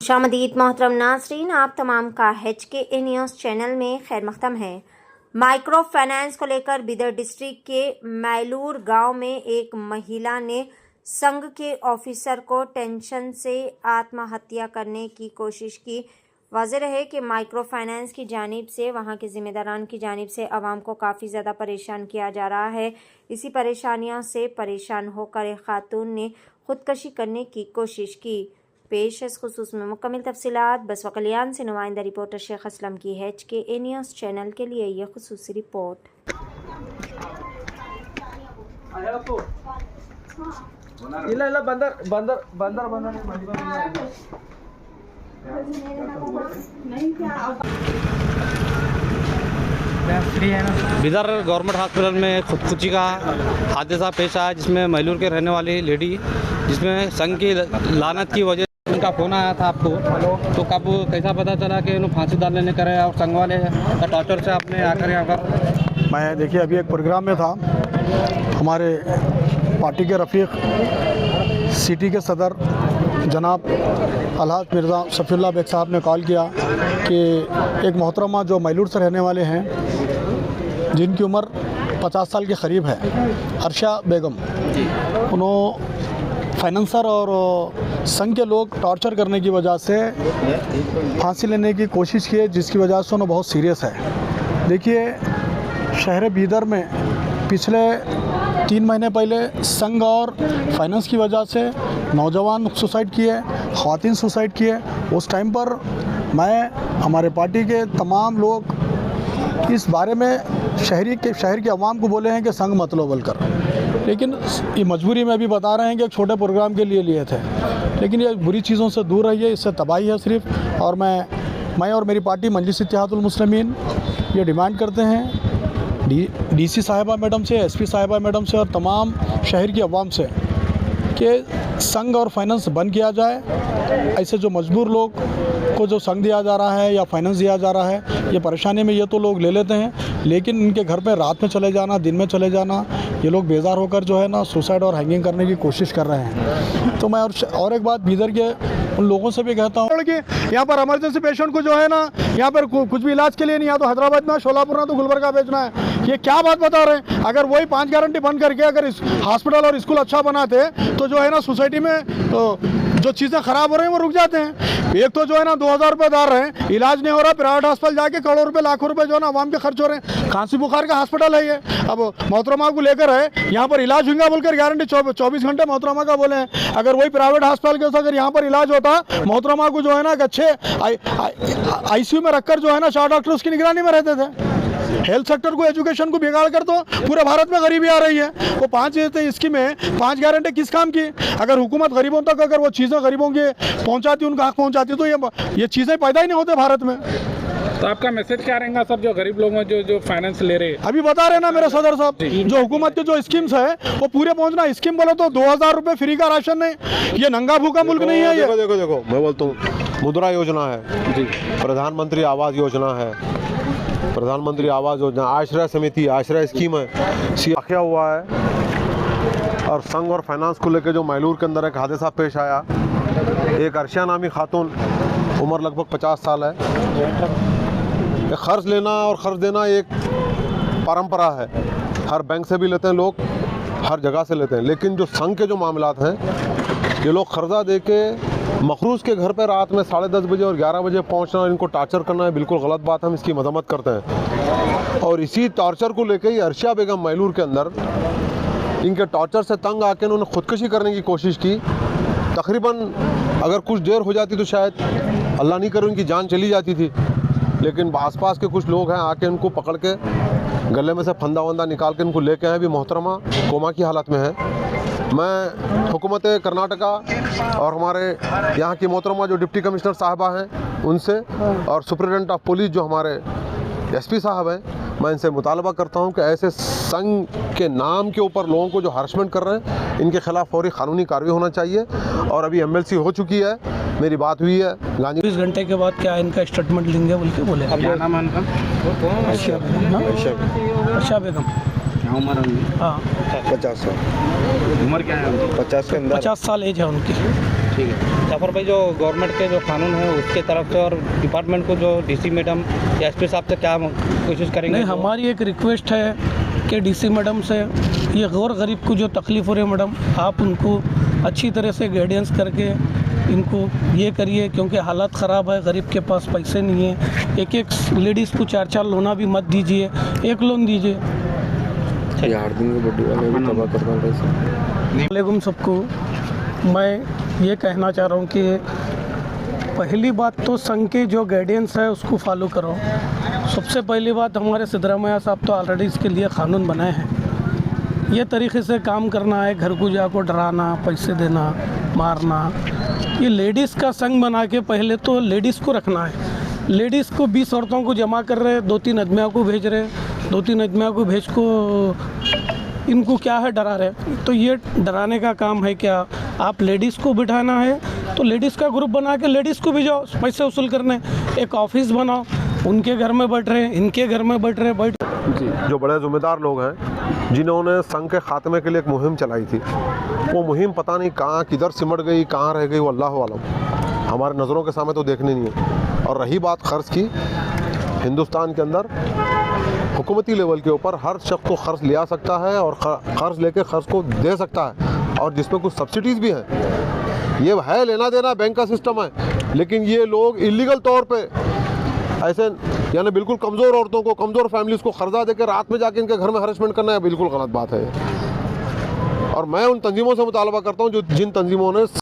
खुशामदीद मोहतरम नाज़रीन, आप तमाम का HKA न्यूज़ चैनल में खैर मक़दम है। माइक्रो फाइनेंस को लेकर बिदर डिस्ट्रिक्ट के मैलूर गांव में एक महिला ने संघ के ऑफिसर को टेंशन से आत्महत्या करने की कोशिश की। वाज़ेह रहे कि माइक्रो फाइनेंस की जानिब से, वहां के ज़िम्मेदारान की जानिब से आवाम को काफ़ी ज़्यादा परेशान किया जा रहा है। इसी परेशानियों से परेशान होकर एक खातून ने ख़ुदकशी करने की कोशिश की। पेश इस खुसूस में मुकम्मल तफसीलात बसवा कल्याण से नुमाइंदा रिपोर्टर शेख असलम की HKA न्यूज़ चैनल के लिए यह खुसूसी रिपोर्ट। बिदर गवर्नमेंट हॉस्पिटल में खुदकुशी का हादसा पेश आया, जिसमें मैलूर के रहने वाली लेडी, जिसमें संघ की लानत की वजह से उनका फ़ोन आया था आपको, तो कब कैसा पता चला कि उन्हें फांसी डालने करे और संघ वाले का टॉर्चर से आपने आकर यहाँ पर? मैं देखिए अभी एक प्रोग्राम में था, हमारे पार्टी के रफ़ीक सिटी के सदर जनाब अलहाज मिर्ज़ा सफ़ीउल्लाह बेग साहब ने कॉल किया कि एक मोहतरमा जो मैलूर से रहने वाले हैं, जिनकी उम्र 50 साल के करीब है, अर्शा बेगम, उन्होंने फाइनेंसर और संघ के लोग टॉर्चर करने की वजह से फांसी लेने की कोशिश की, जिसकी वजह से उन्हें बहुत सीरियस है। देखिए, शहर बीदर में पिछले 3 महीने पहले संघ और फाइनेंस की वजह से नौजवान सुसाइड किए, ख़वातीन सुसाइड किए। उस टाइम पर मैं, हमारे पार्टी के तमाम लोग इस बारे में शहर के अवाम को बोले हैं कि संघ मत लो बोलकर, लेकिन ये मजबूरी में अभी बता रहे हैं कि एक छोटे प्रोग्राम के लिए थे, लेकिन ये बुरी चीज़ों से दूर रहिए, इससे तबाही है सिर्फ। और मैं और मेरी पार्टी मजलिस इत्तेहादुल मुस्लिमीन ये डिमांड करते हैं DC साहिबा मैडम से, SP साहिबा मैडम से और तमाम शहर की अवाम से कि संघ और फाइनेंस बंद किया जाए। ऐसे जो मजबूर लोग को जो संघ दिया जा रहा है या फाइनेंस दिया जा रहा है, ये परेशानी में ये तो लोग ले लेते हैं, लेकिन इनके घर पे रात में चले जाना, दिन में चले जाना, ये लोग बेजार होकर जो है ना सुसाइड और हैंगिंग करने की कोशिश कर रहे हैं। तो मैं और एक बात बीदर के उन लोगों से भी कहता हूँ कि यहाँ पर इमरजेंसी पेशेंट को जो है ना, यहाँ पर कुछ भी इलाज के लिए नहीं, या तो हैदराबाद में, शोलापुर में, तो गुलबर्गा भेजना है। ये क्या बात बता रहे हैं? अगर वही 5 गारंटी बंद करके अगर इस हॉस्पिटल और स्कूल अच्छा बनाते तो जो है ना सोसाइटी में तो जो चीज़ें ख़राब हो रही हैं वो रुक जाते हैं। एक तो जो है ना 2000 रुपये दार रहे हैं, इलाज नहीं हो रहा, प्राइवेट हॉस्पिटल जाके करोड़ों रुपए, लाखों रुपए जो है ना आवाम के खर्च हो रहे हैं। खांसी बुखार का हॉस्पिटल है ये, अब मोहतरमा को लेकर है, यहाँ पर इलाज होगा बोलकर गारंटी 24 घंटे मोहतरमा का बोले हैं। अगर वही प्राइवेट हॉस्पिटल के अगर यहाँ पर इलाज होता, मोहतरमा को जो है ना अच्छे ICU में रखकर जो है ना 4 डॉक्टर उसकी निगरानी में रहते थे। हेल्थ सेक्टर को, एजुकेशन को बिगाड़ कर तो पूरे भारत में गरीबी आ रही है। वो 5 स्कीमें, 5 गारंटी किस काम की? अगर हुकूमत गरीबों तक अगर वो चीज़ें गरीबों के पहुंचाती, उनका हक पहुंचाती, तो ये चीज़ें पैदा ही नहीं होते भारत में। तो आपका मैसेज क्या रहेगा सब जो गरीब लोग हैं जो फाइनेंस ले रहे हैं? अभी बता रहे ना मेरे सदर साहब, जो हुकूमत के जो स्कीम्स है वो पूरे पहुंचना। स्कीम बोलो तो 2000 रुपये फ्री का राशन नहीं, ये नंगा भूखा मुल्क नहीं है। ये देखो मैं बोलता हूँ, मुद्रा योजना है जी, प्रधानमंत्री आवास योजना है, प्रधानमंत्री आवास योजना, आश्रय समिति, आश्रय स्कीम है, क्या हुआ है। और संघ और फाइनेंस को लेकर जो मैलूर के अंदर एक हादसा पेश आया, एक अर्शिया नामी खातून, उम्र लगभग 50 साल है। क़र्ज़ लेना और क़र्ज़ देना एक परंपरा है, हर बैंक से भी लेते हैं लोग, हर जगह से लेते हैं, लेकिन जो संघ के जो मामलात हैं, ये लोग कर्जा दे के मखरूज के घर पर रात में 10:30 बजे और 11 बजे पहुंचना, इनको टॉर्चर करना है बिल्कुल गलत बात है, हम इसकी मजम्मत करते हैं। और इसी टॉर्चर को लेकर ही अर्शिया बेगम मैलूर के अंदर इनके टॉर्चर से तंग आके उन्होंने ख़ुदकशी करने की कोशिश की। तकरीबन अगर कुछ देर हो जाती तो शायद अल्लाह नहीं करे उनकी जान चली जाती थी, लेकिन आसपास के कुछ लोग हैं आके उनको पकड़ के गले में से फंदा वंदा निकाल के इनको लेके आए। भी मोहतरमा कोमा की हालत में है। मैं हुकूमत कर्नाटका और हमारे यहाँ की मोहतरमा जो डिप्टी कमिश्नर साहबा हैं उनसे, और सुप्रिटेंडेंट ऑफ पुलिस जो हमारे SP साहब हैं, मैं इनसे मुतालबा करता हूँ कि ऐसे संघ के नाम के ऊपर लोगों को जो हरासमेंट कर रहे हैं, इनके खिलाफ फौरी कानूनी कार्रवाई होना चाहिए। और अभी MLC हो चुकी है, मेरी बात हुई है। 20 घंटे के बाद क्या इनका स्टेटमेंट लेंगे बोल के बोले। क्या नाम है उनका? अर्शा बेगम। क्या उम्र है? हाँ 50 साल उम्र क्या है? 50 के अंदर 50 साल एज है उनकी। ठीक है जाफर भाई, जो गवर्नमेंट के जो कानून है उसके तरफ से और डिपार्टमेंट को जो डीसी मैडम या एसपी साहब से क्या कोशिश करेंगे? नहीं, हमारी एक रिक्वेस्ट है कि डीसी मैडम से ये गौर गरीब को जो तकलीफ़ हो रही है मैडम, आप उनको अच्छी तरह से गाइडेंस करके इनको ये करिए, क्योंकि हालत ख़राब है, गरीब के पास पैसे नहीं है। एक एक लेडीज़ को 4-4 लोना भी मत दीजिए, एक लोन दीजिए। वालेकुम सबको, मैं ये कहना चाह रहा हूँ कि पहली बात तो संघ के जो गाइडेंस है उसको फॉलो करो। सबसे पहली बात, हमारे सिद्धरामैया साहब तो ऑलरेडी इसके लिए कानून बनाए हैं। ये तरीके से काम करना है, घर को जाकर डराना, पैसे देना, मारना, ये लेडीज़ का संघ बना के पहले तो लेडीज़ को रखना है। लेडीज़ को 20 औरतों को जमा कर रहे, 2-3 आदमियों को भेज रहे, 2-3 आदमियों को भेज को इनको क्या है डरा रहे। तो ये डराने का काम है क्या? आप लेडीज़ को बिठाना है तो लेडीज़ का ग्रुप बना के लेडीज़ को भेजो पैसे वसूल करने। एक ऑफिस बनाओ, उनके घर में बैठ रहे, इनके घर में बैठ रहे। जो बड़े ज़िम्मेदार लोग हैं जिन्होंने संघ के खात्मे के लिए एक मुहिम चलाई थी, वो मुहिम पता नहीं कहाँ किधर सिमट गई, कहाँ रह गई, वो अल्लाह आलम। हमारे नज़रों के सामने तो देखने नहीं है। और रही बात ख़र्च की, हिंदुस्तान के अंदर हुकूमती लेवल के ऊपर हर शख्स को ख़र्च लिया सकता है और क़र्ज़ लेके ख़र्च को दे सकता है, और जिसमें कुछ सब्सिडीज़ भी हैं। ये है लेना देना, बैंक का सिस्टम है, लेकिन ये लोग इलीगल तौर पे ऐसे यानी बिल्कुल कमज़ोर औरतों को, कमज़ोर फैमिलीज़ को कर्जा देकर रात में जाके इनके घर में हरेसमेंट करना है, बिल्कुल गलत बात है। और मैं उन तंजीमों से मुतालबा करता हूँ जो जिन तंजीमों ने